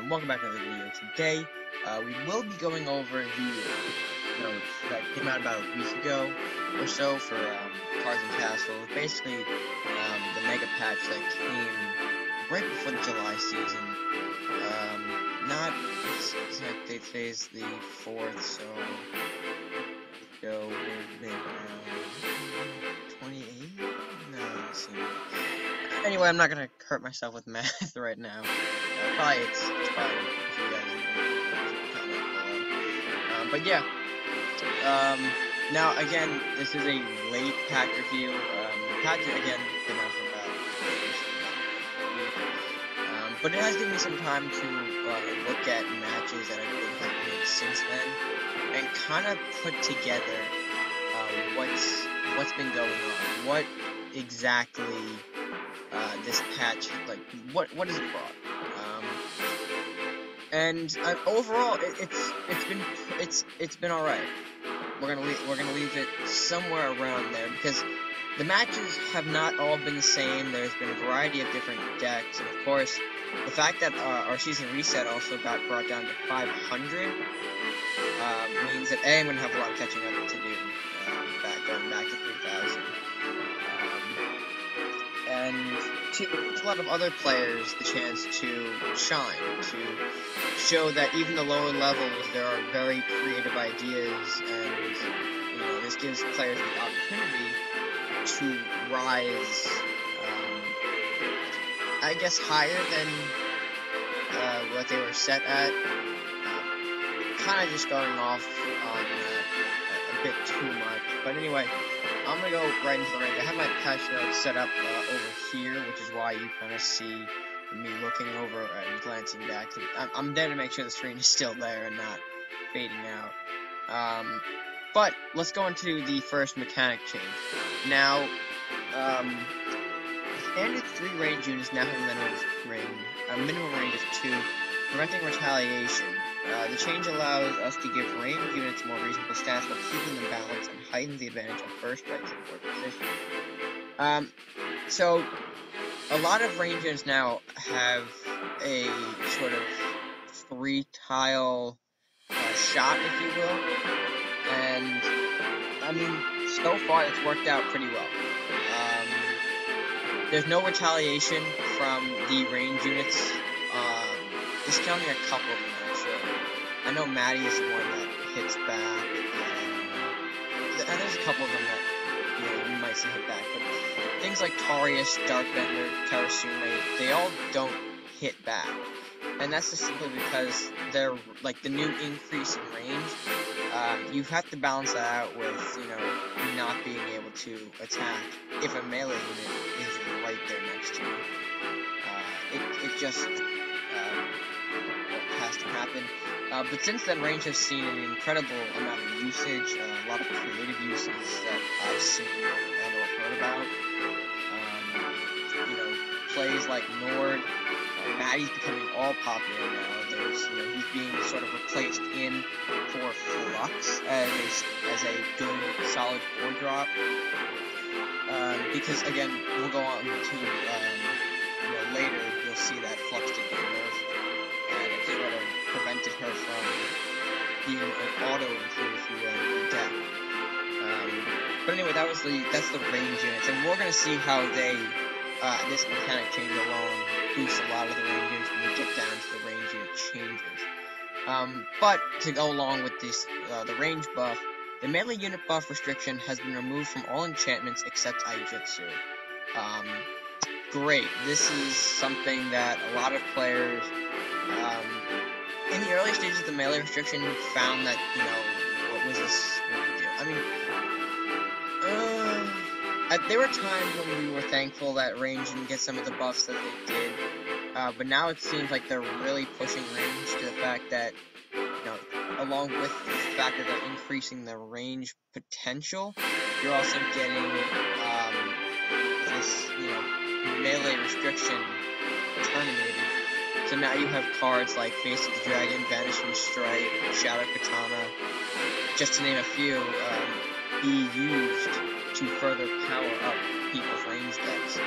Welcome back to another video. Today, we will be going over the notes that came out about a week ago or so for Cars and Castles. Basically, the Megapatch that came right before the July season. It's like today's the 4th, so go maybe around 28? No, let's see. Anyway, I'm not gonna hurt myself with math right now. Probably it's fine if you guys comment below. But yeah. Now again, this is a late pack review. The pack again been out for about a week. But it has given me some time to look at matches that have been happening since then and kind of put together what's been going on. What exactly this patch, like, what has it brought? And overall, it's been all right. We're gonna leave it somewhere around there because the matches have not all been the same. There's been a variety of different decks, and of course, the fact that our season reset also got brought down to 500 means that I'm gonna have a lot of catching up to do. Going back to 3,000. And to a lot of other players the chance to shine, to show that even the lower levels there are very creative ideas, and this gives players the opportunity to rise, I guess higher than what they were set at. Kind of just going off on a bit too much, but anyway. I'm gonna go right into the range. I have my patch notes set up over here, which is why you kind of see me looking over and glancing back. I'm there to make sure the screen is still there and not fading out. But let's go into the first mechanic change. Now, standard 3 range units now have a minimum range of 2, preventing retaliation. The change allows us to give ranged units more reasonable stats while keeping them balanced and heightens the advantage of first strikes in 4th position. So, a lot of range units now have a sort of 3-tile shot, if you will, and, I mean, so far it's worked out pretty well. There's no retaliation from the range units, discounting a couple of them. I know Maddie is the one that hits back, and there's a couple of them that you might see hit back, but things like Tarius, Darkbender, Karasume, they all don't hit back, and that's just simply because they're, like, the new increase in range. You have to balance that out with, not being able to attack if a melee unit is right there next to you. It just has to happen. But since then, range has seen an incredible amount of usage, a lot of creative uses that I've seen and or heard about. Plays like Nord, Maddie's becoming all popular now. He's being sort of replaced in for Flux as a good, solid 4-drop. Because again, we'll go on to later. You'll see that Flux did get nerfed, and it sort of prevented her from being an auto-include, if you will, in the deck. But anyway, that's the range units, and we're gonna see how this mechanic change alone boosts a lot of the range units when we get down to the range unit changes. But to go along with this, the range buff, the melee unit buff restriction has been removed from all enchantments except Aijutsu. Great. This is something that a lot of players, in the early stages of the melee restriction, found that, what was this really do? I mean, there were times when we were thankful that range didn't get some of the buffs that they did, but now it seems like they're really pushing range to the fact that, along with the fact that they're increasing the range potential, you're also getting, this, melee restriction terminated. So now you have cards like Face of the Dragon, Vanishing Strike, Shadow Katana, just to name a few, be used to further power up people's range decks.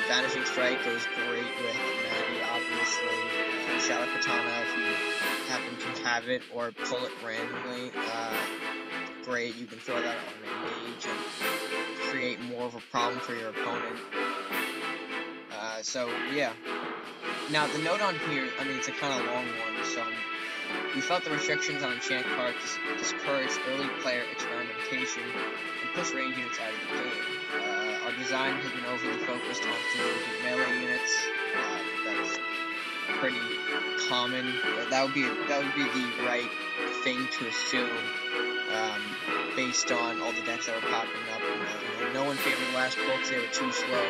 Vanishing Strike goes great with Maddie, obviously. Shadow Katana, if you happen to have it, or pull it randomly, great. You can throw that on a mage and create more of a problem for your opponent. So, yeah. Now, the note on here, I mean, it's a kind of long one, so we felt the restrictions on enchant cards discourage early player experimentation and push range units out of the game. Our design has been overly focused on melee units. That's pretty common. That would be the right thing to assume, based on all the decks that were popping up. No one favored the last books; they were too slow.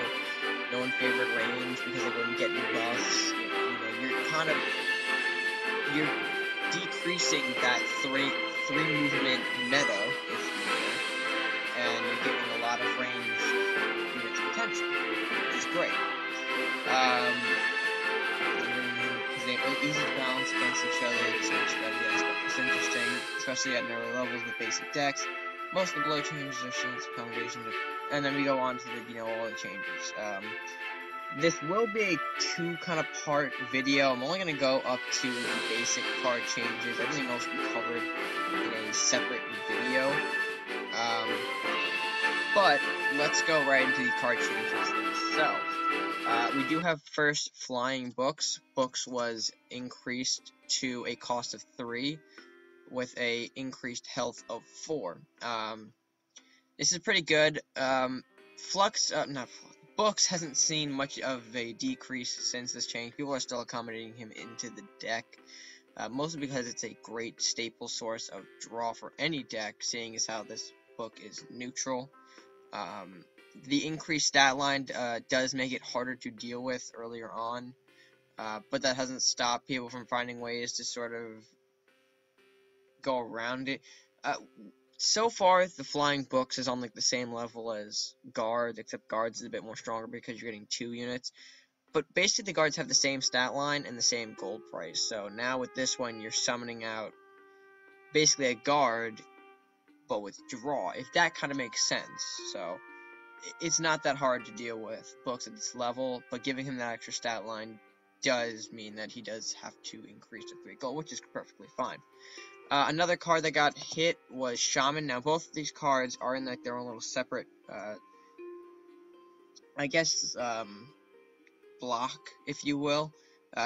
No one favored range because they wouldn't get new buffs. You're decreasing that three movement meta, if you will, and you're giving a lot of range units potential. It's great. Because they're easy to balance against each other. It's interesting, especially at narrow levels with basic decks. Most of the blow changes are shifts, combinations, and then we go on to the all the changes. This will be a two kind of part video. I'm only going to go up to the basic card changes. Everything else will be covered in a separate video. But let's go right into the card changes themselves. We do have first flying books. Books was increased to a cost of 3 with a increased health of 4. This is pretty good. Books hasn't seen much of a decrease since this change. People are still accommodating him into the deck, mostly because it's a great staple source of draw for any deck, seeing as how this book is neutral. The increased stat line does make it harder to deal with earlier on, but that hasn't stopped people from finding ways to sort of go around it. So far, the flying books is on like the same level as guards, except guards is a bit more stronger because you're getting 2 units. But basically, the guards have the same stat line and the same gold price. So now with this one, you're summoning out basically a guard, but with draw, if that kind of makes sense. So it's not that hard to deal with books at this level, but giving him that extra stat line does mean that he does have to increase to 3 gold, which is perfectly fine. Another card that got hit was Shaman. Now, both of these cards are in like their own little separate, block, if you will,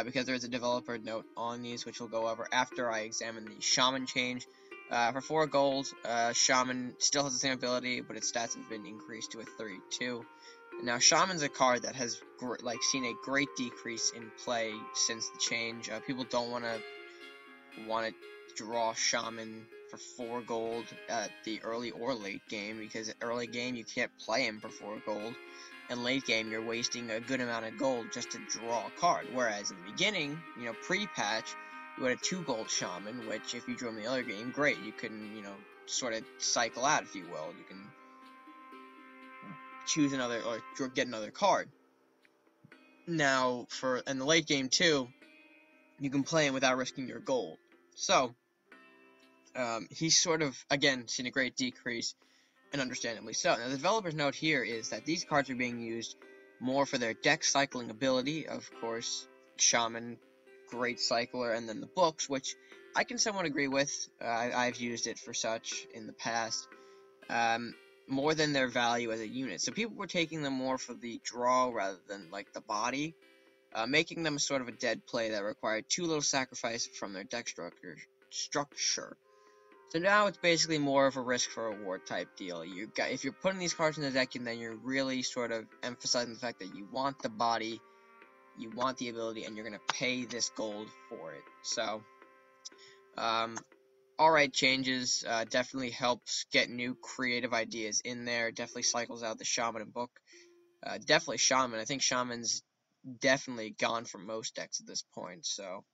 because there's a developer note on these, which we'll go over after I examine the Shaman change. For 4 gold, Shaman still has the same ability, but its stats have been increased to a 32. Now, Shaman's a card that has seen a great decrease in play since the change. People don't want to draw Shaman for 4 gold at the early or late game, because early game you can't play him for 4 gold, and late game you're wasting a good amount of gold just to draw a card. Whereas in the beginning, pre-patch, you had a 2 gold Shaman, which if you drew him in the other game, great, you can, sort of cycle out, if you will. You can choose another, or get another card. Now, in the late game too, you can play him without risking your gold. So, he's sort of, again, seen a great decrease, and understandably so. Now, the developer's note here is that these cards are being used more for their deck cycling ability. Of course, Shaman, great cycler, and then the books, which I can somewhat agree with. I've used it for such in the past, more than their value as a unit. So people were taking them more for the draw rather than, the body, making them sort of a dead play that required too little sacrifice from their deck structure. So now it's basically more of a risk for reward type deal. If you're putting these cards in the deck, and then you're really sort of emphasizing the fact that you want the body, you want the ability, and you're going to pay this gold for it. So, alright changes, definitely helps get new creative ideas in there, definitely cycles out the Shaman and book. Definitely Shaman. I think Shaman's definitely gone from most decks at this point, so.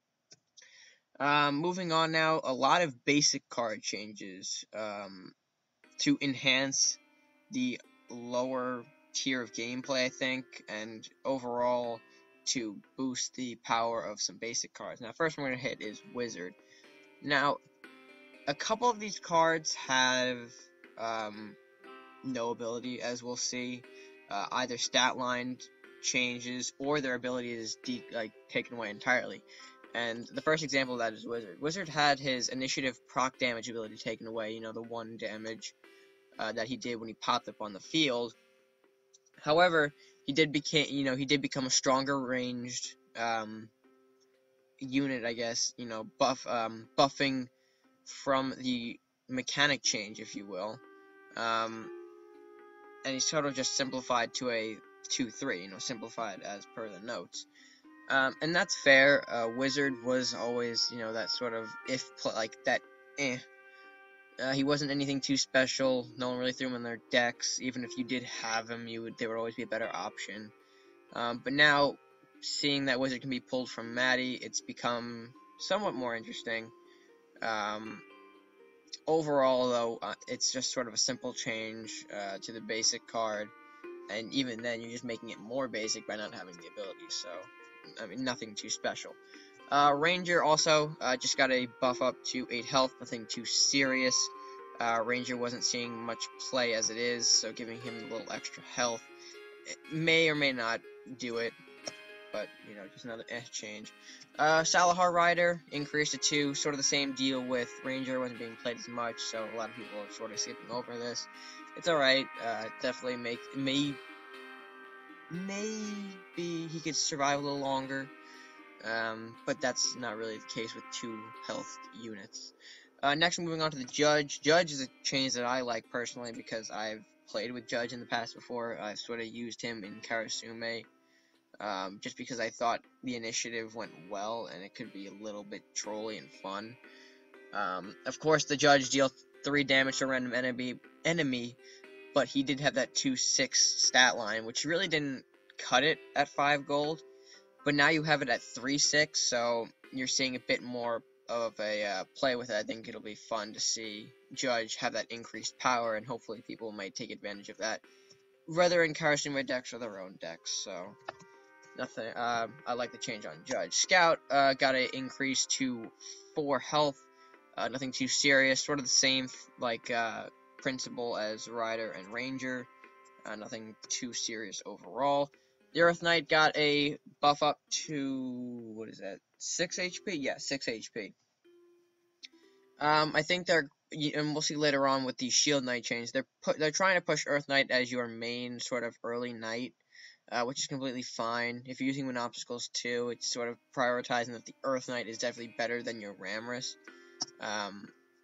Moving on now, a lot of basic card changes to enhance the lower tier of gameplay, I think, and overall to boost the power of some basic cards. Now, first one we're going to hit is Wizard. Now, a couple of these cards have no ability, as we'll see, either stat line changes or their ability is taken away entirely. And the first example of that is Wizard. Wizard had his initiative proc damage ability taken away, you know, the 1 damage that he did when he popped up on the field. However, he did become a stronger ranged unit, I guess, you know, buffing from the mechanic change, if you will. And he's sort of just simplified to a 2/3, you know, simplified as per the notes. And that's fair. Wizard was always, you know, that sort of he wasn't anything too special. No one really threw him in their decks. Even if you did have him, there would always be a better option. But now, seeing that Wizard can be pulled from Maddie, it's become somewhat more interesting. Overall, though, it's just sort of a simple change to the basic card. And even then, you're just making it more basic by not having the ability, so, I mean, nothing too special. Ranger also just got a buff up to 8 health, nothing too serious. Ranger wasn't seeing much play as it is, so giving him a little extra health it may or may not do it, but, you know, just another change. Salahar Rider increased to 2, sort of the same deal with Ranger, wasn't being played as much, so a lot of people are sort of skipping over this. It's alright, definitely maybe he could survive a little longer, but that's not really the case with 2 health units. Next, moving on to the Judge. Judge is a change that I like personally because I've played with Judge in the past before. I've sort of used him in Karasume, just because I thought the initiative went well and it could be a little bit trolly and fun. Of course, the Judge deals 3 damage to a random enemy, but he did have that 2/6 stat line, which really didn't cut it at 5 gold. But now you have it at 3/6, so you're seeing a bit more of a play with it. I think it'll be fun to see Judge have that increased power, and hopefully people might take advantage of that, whether in Karasume decks or their own decks. So nothing. I like the change on Judge. Scout got an increase to 4 health. Nothing too serious. Sort of the same principle as Rider and Ranger. Nothing too serious overall. The Earth Knight got a buff up to, what is that, 6 HP? Yeah, 6 HP. I think and we'll see later on with the Shield Knight change, they're trying to push Earth Knight as your main sort of early knight, which is completely fine. If you're using Wind Obstacles too, it's sort of prioritizing that the Earth Knight is definitely better than your Ramrus.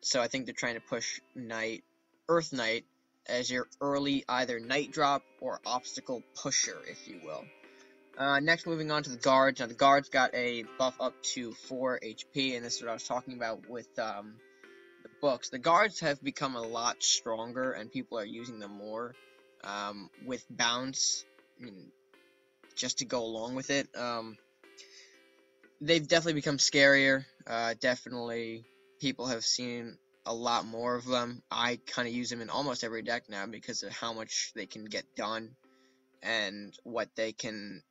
So I think they're trying to push Earth Knight as your early either Night Drop or Obstacle Pusher, if you will. Next, moving on to the Guards. Now, the Guards got a buff up to 4 HP, and this is what I was talking about with the books. The Guards have become a lot stronger, and people are using them more with Bounce, just to go along with it. They've definitely become scarier. Definitely, people have seen a lot more of them. I kind of use them in almost every deck now because of how much they can get done and what they can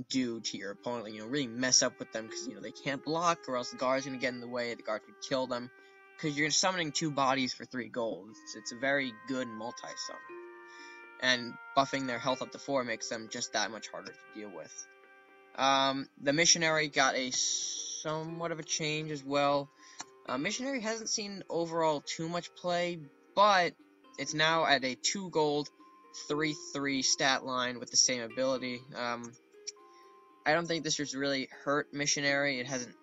do to your opponent. Really mess up with them because, they can't block, or else the guard's going to get in the way. The guard could kill them because you're summoning 2 bodies for 3 gold. It's a very good multi-summon. And buffing their health up to 4 makes them just that much harder to deal with. The Missionary got a somewhat of a change as well. Missionary hasn't seen overall too much play, but it's now at a 2 gold, 3/3 stat line with the same ability. I don't think this has really hurt Missionary. It hasn't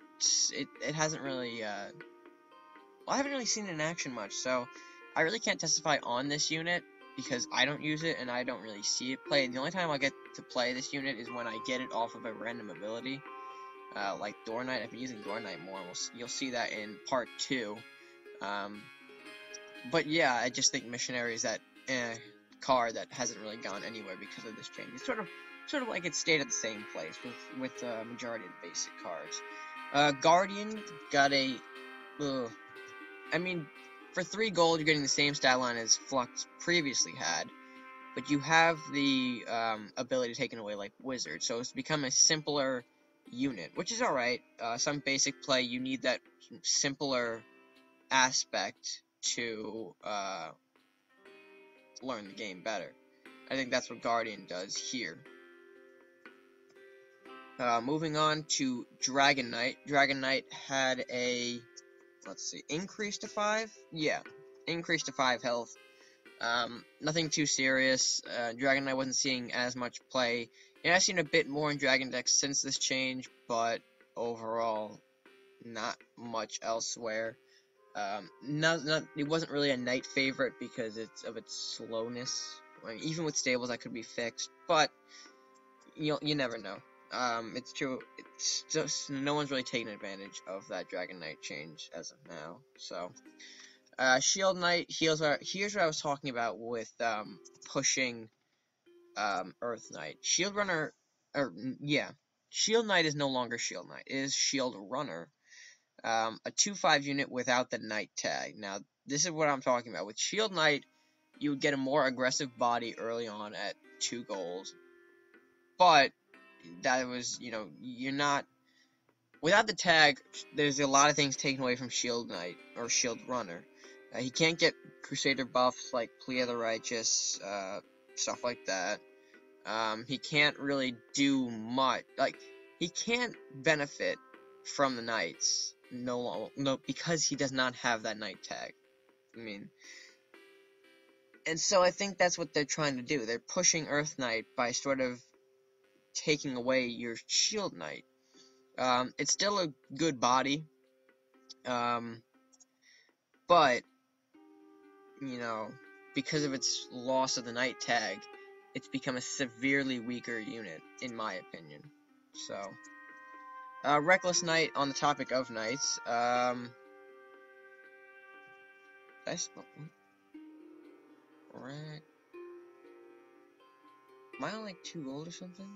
really, I haven't really seen it in action much, so I really can't testify on this unit because I don't use it and I don't really see it played. The only time I get to play this unit is when I get it off of a random ability. Like Door Knight. I've been using Door Knight more. You'll see that in part 2. But yeah, I just think Missionary is that card that hasn't really gone anywhere because of this change. It's sort of like it stayed at the same place with the majority of the basic cards. Guardian got a, for 3 gold you're getting the same stat line as Flux previously had, but you have the ability taken away like Wizard, so it's become a simpler unit, which is alright. Some basic play, you need that simpler aspect to learn the game better. I think that's what Guardian does here. Moving on to Dragon Knight. Dragon Knight had a, let's see, increase to 5? Yeah, increase to 5 health. Nothing too serious. Dragon Knight wasn't seeing as much play. It has seen a bit more in Dragon Decks since this change, but overall, not much elsewhere. It wasn't really a Knight favorite because of its slowness. I mean, even with stables, that could be fixed, but you never know. It's true. It's just no one's really taking advantage of that Dragon Knight change as of now. So, Shield Knight. Here's what I was talking about with pushing Earth Knight. Shield Runner, Shield Knight is no longer Shield Knight. It is Shield Runner. A 2/5 unit without the Knight tag. Now, this is what I'm talking about. With Shield Knight, you would get a more aggressive body early on at 2 goals. But that was, you're not... Without the tag, there's a lot of things taken away from Shield Knight, or Shield Runner. He can't get Crusader buffs like Plea of the Righteous, stuff like that. He can't really do much. Like, he can't benefit from the Knights. No, because he does not have that Knight tag. And so I think that's what they're trying to do. They're pushing Earth Knight by sort of taking away your Shield Knight. It's still a good body, but, because of its loss of the Knight tag, it's become a severely weaker unit, in my opinion. So, Reckless Knight, on the topic of Knights, Am I on like 2 gold or something?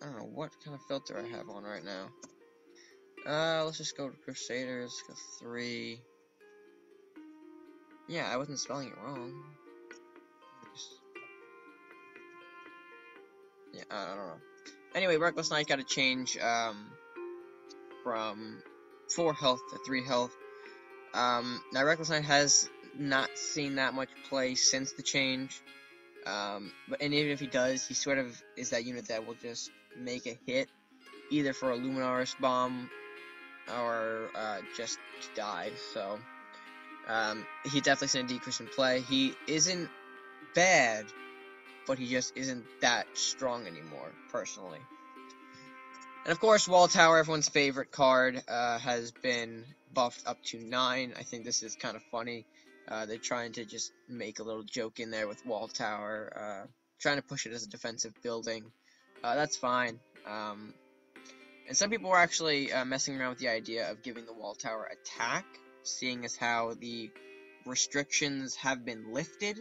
I don't know what kind of filter I have on right now. Let's just go to Crusaders, go 3. Yeah, I wasn't spelling it wrong. Yeah, I don't know. Anyway, Reckless Knight got a change, from 4 health to 3 health. Now Reckless Knight has not seen that much play since the change. And even if he does, he sort of is that unit that will just make a hit, either for a Luminaris bomb or just die. So he's definitely seen a decrease in play. He isn't bad, but he just isn't that strong anymore, personally. And of course, Wall Tower, everyone's favorite card, has been buffed up to 9. I think this is kind of funny. They're trying to just make a little joke in there with Wall Tower, trying to push it as a defensive building. That's fine. And some people were actually messing around with the idea of giving the Wall Tower attack, seeing as how the restrictions have been lifted.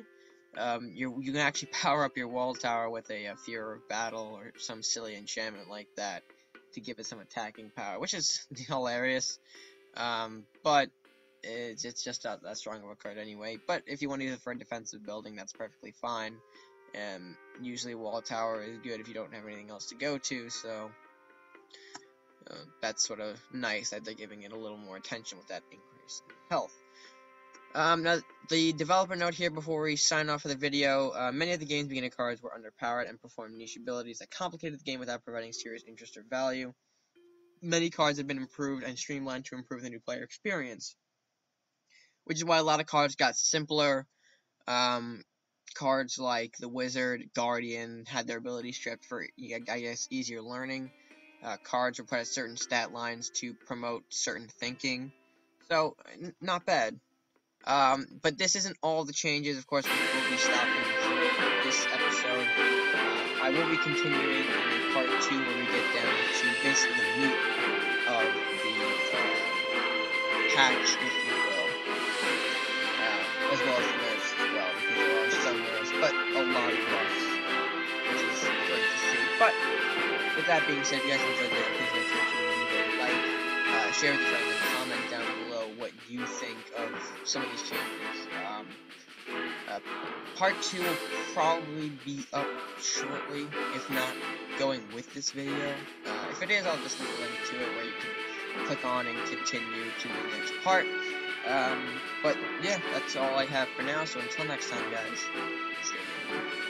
You can actually power up your Wall Tower with a Fear of Battle or some silly enchantment like that to give it some attacking power, which is hilarious. But it's just not that strong of a card anyway. But if you want to use it for a defensive building, that's perfectly fine. Usually Wall Tower is good if you don't have anything else to go to, so that's sort of nice that they're giving it a little more attention with that increase in health. Now, the developer note here before we sign off for the video, many of the game's beginner cards were underpowered and performed niche abilities that complicated the game without providing serious interest or value. Many cards have been improved and streamlined to improve the new player experience, which is why a lot of cards got simpler. Cards like the Wizard, Guardian had their abilities stripped for, I guess, easier learning. Cards were put at certain stat lines to promote certain thinking. So, not bad. But this isn't all the changes. Of course, we will be stopping for this episode. I will be continuing in part 2 when we get down to basically the meat of the patch, if you will. As well as the nerfs as well, because there are some nerfs, but a lot of buffs, which is great to see. But, with that being said, if you guys enjoyed the video, please make sure to leave a like, share with your friends, and comment down below what you think of some of these changes. Part 2 will probably be up shortly, if not going with this video. If it is, I'll just leave a link to it where you can click on and continue to the next part. But yeah, that's all I have for now, so until next time, guys, stay tuned.